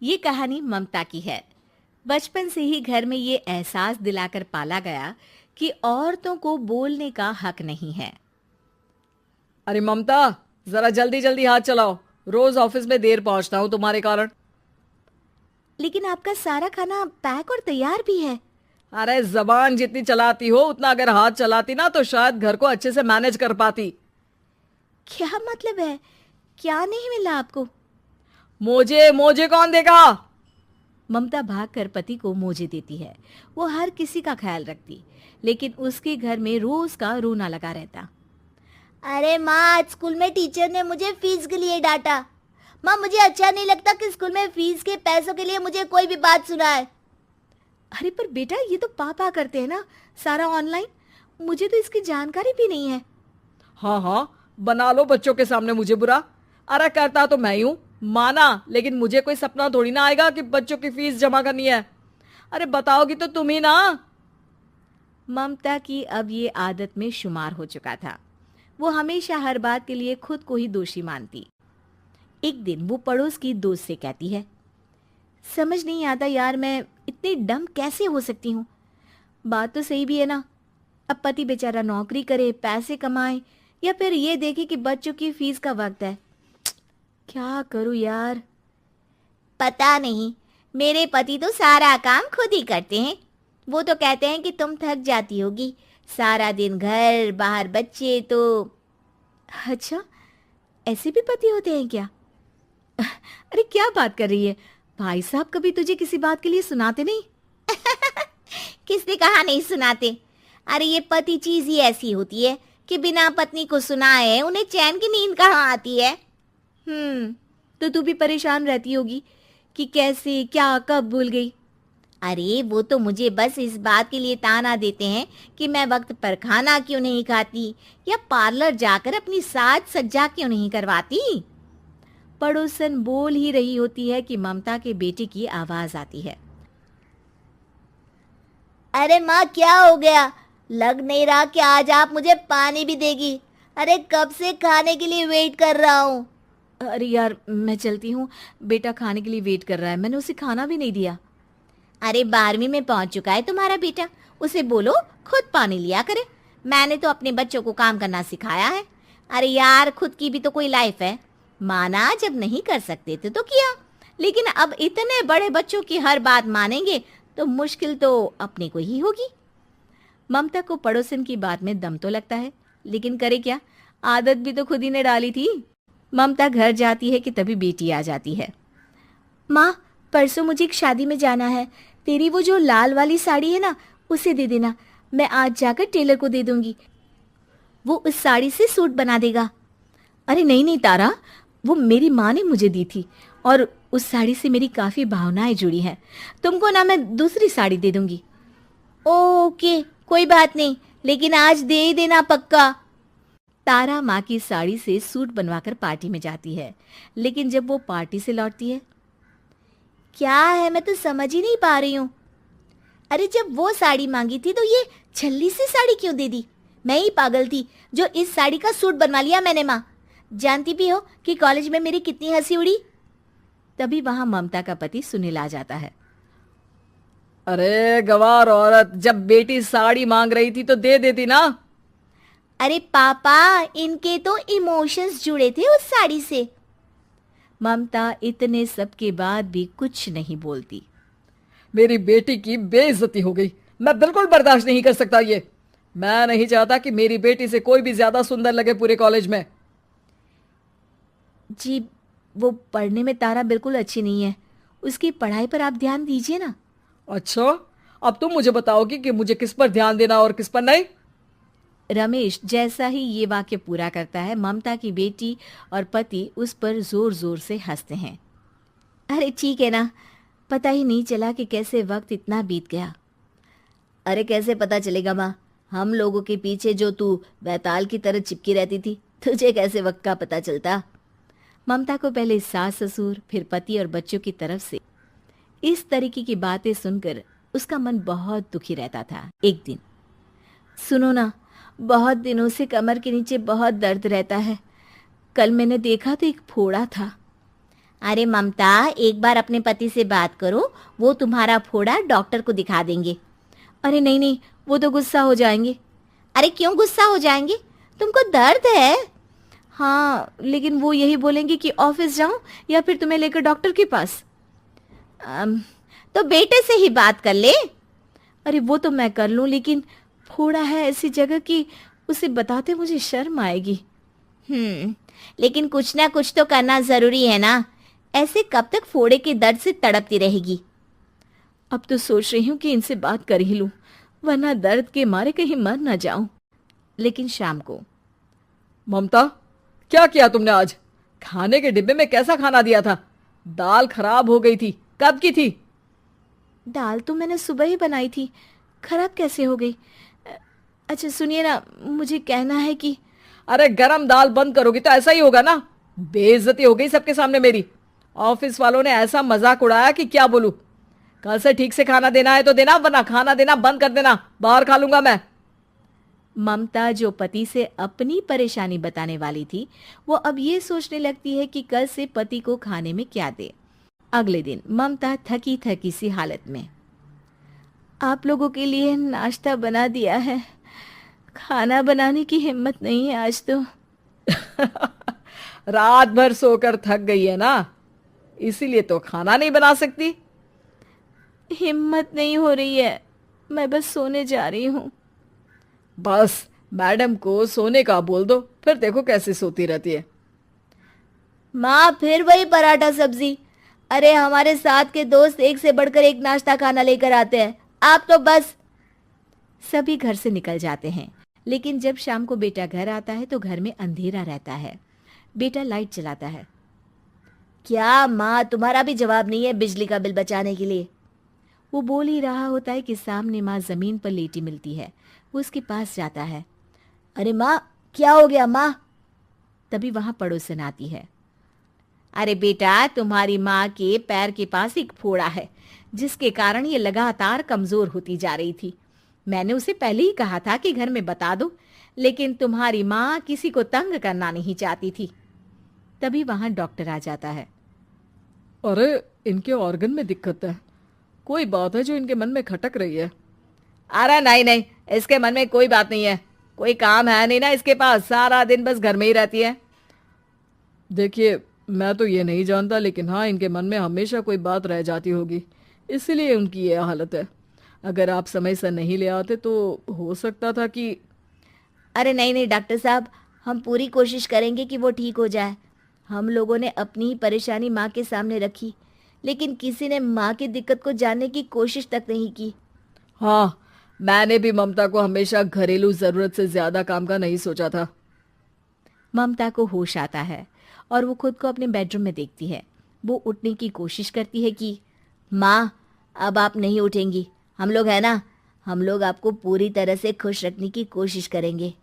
ये कहानी ममता की है। बचपन से ही घर में ये एहसास दिलाकर पाला गया कि औरतों को बोलने का हक नहीं है। अरे ममता, जरा जल्दी जल्दी हाथ चलाओ। रोज ऑफिस में देर पहुंचता हूँ तुम्हारे कारण। लेकिन आपका सारा खाना पैक और तैयार भी है। अरे जबान जितनी चलाती हो उतना अगर हाथ चलाती ना तो शायद घर को अच्छे से मैनेज कर पाती। क्या मतलब है? क्या नहीं मिला आपको? मोजे मोजे कौन देगा? ममता भागकर पति को मोजे देती है। वो हर किसी का ख्याल रखती, लेकिन उसके घर में रोज का रोना लगा रहता। अरे माँ, आज स्कूल में टीचर ने मुझे फीस के लिए डांटा। माँ, मुझे अच्छा नहीं लगता कि स्कूल में फीस के पैसों के लिए मुझे कोई भी बात सुनाए। अरे पर बेटा, ये तो पापा करते हैं ना, सारा ऑनलाइन। मुझे तो इसकी जानकारी भी नहीं है। हाँ हाँ, बना लो बच्चों के सामने मुझे बुरा। अरे करता तो मैं ही हूँ, माना, लेकिन मुझे कोई सपना थोड़ी ना आएगा कि बच्चों की फीस जमा करनी है। अरे बताओगी तो तुम ही ना। ममता की अब ये आदत में शुमार हो चुका था। वो हमेशा हर बात के लिए खुद को ही दोषी मानती। एक दिन वो पड़ोस की दोस्त से कहती है, समझ नहीं आता यार, मैं इतनी डम कैसे हो सकती हूँ। बात तो सही भी है ना। अब पति बेचारा नौकरी करे, पैसे कमाए, या फिर ये देखे कि बच्चों की फीस का वक्त है। क्या करूँ यार। पता नहीं, मेरे पति तो सारा काम खुद ही करते हैं। वो तो कहते हैं कि तुम थक जाती होगी, सारा दिन घर बाहर बच्चे। तो अच्छा, ऐसे भी पति होते हैं क्या? अरे क्या बात कर रही है? भाई साहब कभी तुझे किसी बात के लिए सुनाते नहीं? किसने कहा नहीं सुनाते? अरे ये पति चीज ही ऐसी होती है कि बिना पत्नी को सुनाए उन्हें चैन की नींद कहाँ आती है। तो तू भी परेशान रहती होगी कि कैसे, क्या, कब भूल गई। अरे वो तो मुझे बस इस बात के लिए ताना देते हैं कि मैं वक्त पर खाना क्यों नहीं खाती या पार्लर जाकर अपनी साज सज्जा क्यों नहीं करवाती। पड़ोसन बोल ही रही होती है कि ममता के बेटे की आवाज आती है। अरे माँ, क्या हो गया? लग नहीं रहा कि आज आप मुझे पानी भी देगी। अरे कब से खाने के लिए वेट कर रहा हूँ। अरे यार, मैं चलती हूँ। बेटा खाने के लिए वेट कर रहा है, मैंने उसे खाना भी नहीं दिया। अरे 12वीं में पहुंच चुका है तुम्हारा बेटा, उसे बोलो खुद पानी लिया करे। मैंने तो अपने बच्चों को काम करना सिखाया है। अरे यार, खुद की भी तो कोई लाइफ है। माना जब नहीं कर सकते थे तो किया, लेकिन अब इतने बड़े बच्चों की हर बात मानेंगे तो मुश्किल तो अपने को ही होगी। ममता को पड़ोसन की बात में दम तो लगता है, लेकिन करे क्या, आदत भी तो खुद ही ने डाली थी। ममता घर जाती है कि तभी बेटी आ जाती है। माँ, परसों मुझे एक शादी में जाना है। तेरी वो जो लाल वाली साड़ी है ना, उसे दे देना। मैं आज जाकर टेलर को दे दूंगी, वो उस साड़ी से सूट बना देगा। अरे नहीं नहीं तारा, वो मेरी माँ ने मुझे दी थी और उस साड़ी से मेरी काफ़ी भावनाएं जुड़ी हैं। तुमको ना मैं दूसरी साड़ी दे दूंगी। ओके, कोई बात नहीं, लेकिन आज दे ही देना पक्का। तारा माँ की साड़ी से सूट बनवाकर पार्टी में जाती है, लेकिन जब वो पार्टी से लौटती है, क्या है, मैं तो समझ ही नहीं पा रही हूँ। अरे जब वो साड़ी मांगी थी तो ये छल्ली सी साड़ी क्यों दे दी? मैं ही पागल थी जो इस साड़ी का सूट बनवा लिया मैंने। माँ, जानती भी हो कि कॉलेज में मेरी कितनी हंसी उड़ी। तभी वहां ममता का पति सुनील आ जाता है। अरे गवार औरत, जब बेटी साड़ी मांग रही थी तो दे देती ना। अरे पापा, इनके तो इमोशंस जुड़े थे उस साड़ी से। ममता इतने सब के बाद भी कुछ नहीं बोलती। मेरी बेटी की बेइज्जती हो गई, मैं बिल्कुल बर्दाश्त नहीं कर सकता ये। मैं नहीं चाहता कि मेरी बेटी से कोई भी ज्यादा सुंदर लगे पूरे कॉलेज में। जी, वो पढ़ने में तारा बिल्कुल अच्छी नहीं है, उसकी पढ़ाई पर आप ध्यान दीजिए ना। अच्छा, अब तुम मुझे बताओगी कि मुझे किस पर ध्यान देना और किस पर नहीं। रमेश जैसा ही ये वाक्य पूरा करता है, ममता की बेटी और पति उस पर जोर जोर से हंसते हैं। अरे ठीक है ना, पता ही नहीं चला कि कैसे वक्त इतना बीत गया। अरे कैसे पता चलेगा माँ, हम लोगों के पीछे जो तू बैताल की तरह चिपकी रहती थी, तुझे कैसे वक्त का पता चलता। ममता को पहले सास ससुर, फिर पति और बच्चों की तरफ से इस तरीके की बातें सुनकर उसका मन बहुत दुखी रहता था। एक दिन, सुनो ना, बहुत दिनों से कमर के नीचे बहुत दर्द रहता है। कल मैंने देखा तो एक फोड़ा था। अरे ममता, एक बार अपने पति से बात करो, वो तुम्हारा फोड़ा डॉक्टर को दिखा देंगे। अरे नहीं नहीं, वो तो गुस्सा हो जाएंगे। अरे क्यों गुस्सा हो जाएंगे? तुमको दर्द है? हाँ, लेकिन वो यही बोलेंगे कि ऑफिस जाऊं या फिर तुम्हें लेकर डॉक्टर के पास। तो बेटे से ही बात कर ले। अरे वो तो मैं कर लूं, लेकिन फोड़ा है ऐसी जगह कि उसे बताते मुझे शर्म आएगी। लेकिन कुछ ना कुछ तो करना जरूरी है ना। ऐसे कब तक फोड़े के दर्द से तड़पती रहेगी? अब तो सोच रही हूँ कि इनसे बात कर ही लूं, वरना दर्द के मारे कहीं मर ना जाऊं। लेकिन शाम को, ममता, क्या किया तुमने आज? खाने के डिब्बे में कैसा खाना दिया था? दाल खराब हो गई थी। कब की थी? दाल तो मैंने सुबह ही बनाई थी, खराब कैसे हो गई? अच्छा सुनिए ना, मुझे कहना है कि अरे गरम दाल बंद करोगी तो ऐसा ही होगा ना। बेइज्जती हो गई सबके सामने मेरी। ऑफिस वालों ने ऐसा मजाक उड़ाया कि क्या बोलूं। कल से ठीक से खाना देना है तो देना, वरना खाना देना बंद कर देना। बाहर खा लूंगा मैं। ममता, जो पति से अपनी परेशानी बताने वाली थी, वो अब ये सोचने लगती है कि कल से पति को खाने में क्या दे। अगले दिन ममता थकी थकी सी हालत में, आप लोगों के लिए नाश्ता बना दिया है, खाना बनाने की हिम्मत नहीं है आज तो। रात भर सोकर थक गई है ना, इसीलिए तो खाना नहीं बना सकती। हिम्मत नहीं हो रही है, मैं बस सोने जा रही हूँ। बस मैडम को सोने का बोल दो, फिर देखो कैसे सोती रहती है। माँ, फिर वही पराठा सब्जी। अरे हमारे साथ के दोस्त एक से बढ़कर एक नाश्ता खाना लेकर आते हैं, आप तो बस। सभी घर से निकल जाते हैं, लेकिन जब शाम को बेटा घर आता है तो घर में अंधेरा रहता है। बेटा लाइट चलाता है। क्या माँ, तुम्हारा भी जवाब नहीं है बिजली का बिल बचाने के लिए? वो बोल ही रहा होता है कि सामने माँ जमीन पर लेटी मिलती है। वो उसके पास जाता है। अरे माँ, क्या हो गया माँ? तभी वहां पड़ोसन आती है। अरे बेटा, तुम्हारी माँ के पैर के पास एक फोड़ा है, जिसके कारण ये लगातार कमजोर होती जा रही थी। मैंने उसे पहले ही कहा था कि घर में बता दो, लेकिन तुम्हारी माँ किसी को तंग करना नहीं चाहती थी। तभी वहां डॉक्टर आ जाता है। अरे इनके ऑर्गन में दिक्कत है, कोई बात है जो इनके मन में खटक रही है। अरे नहीं नहीं, इसके मन में कोई बात नहीं है, कोई काम है नहीं ना इसके पास, सारा दिन बस घर में ही रहती है। देखिए, मैं तो ये नहीं जानता, लेकिन हाँ, इनके मन में हमेशा कोई बात रह जाती होगी, इसीलिए उनकी ये हालत है। अगर आप समय से नहीं ले आते तो हो सकता था कि। अरे नहीं नहीं डॉक्टर साहब, हम पूरी कोशिश करेंगे कि वो ठीक हो जाए। हम लोगों ने अपनी ही परेशानी माँ के सामने रखी, लेकिन किसी ने माँ की दिक्कत को जानने की कोशिश तक नहीं की। हाँ, मैंने भी ममता को हमेशा घरेलू जरूरत से ज्यादा काम का नहीं सोचा था। ममता को होश आता है और वो खुद को अपने बेडरूम में देखती है। वो उठने की कोशिश करती है कि माँ, अब आप नहीं उठेंगी। हम लोग है ना, हम लोग आपको पूरी तरह से खुश रखने की कोशिश करेंगे।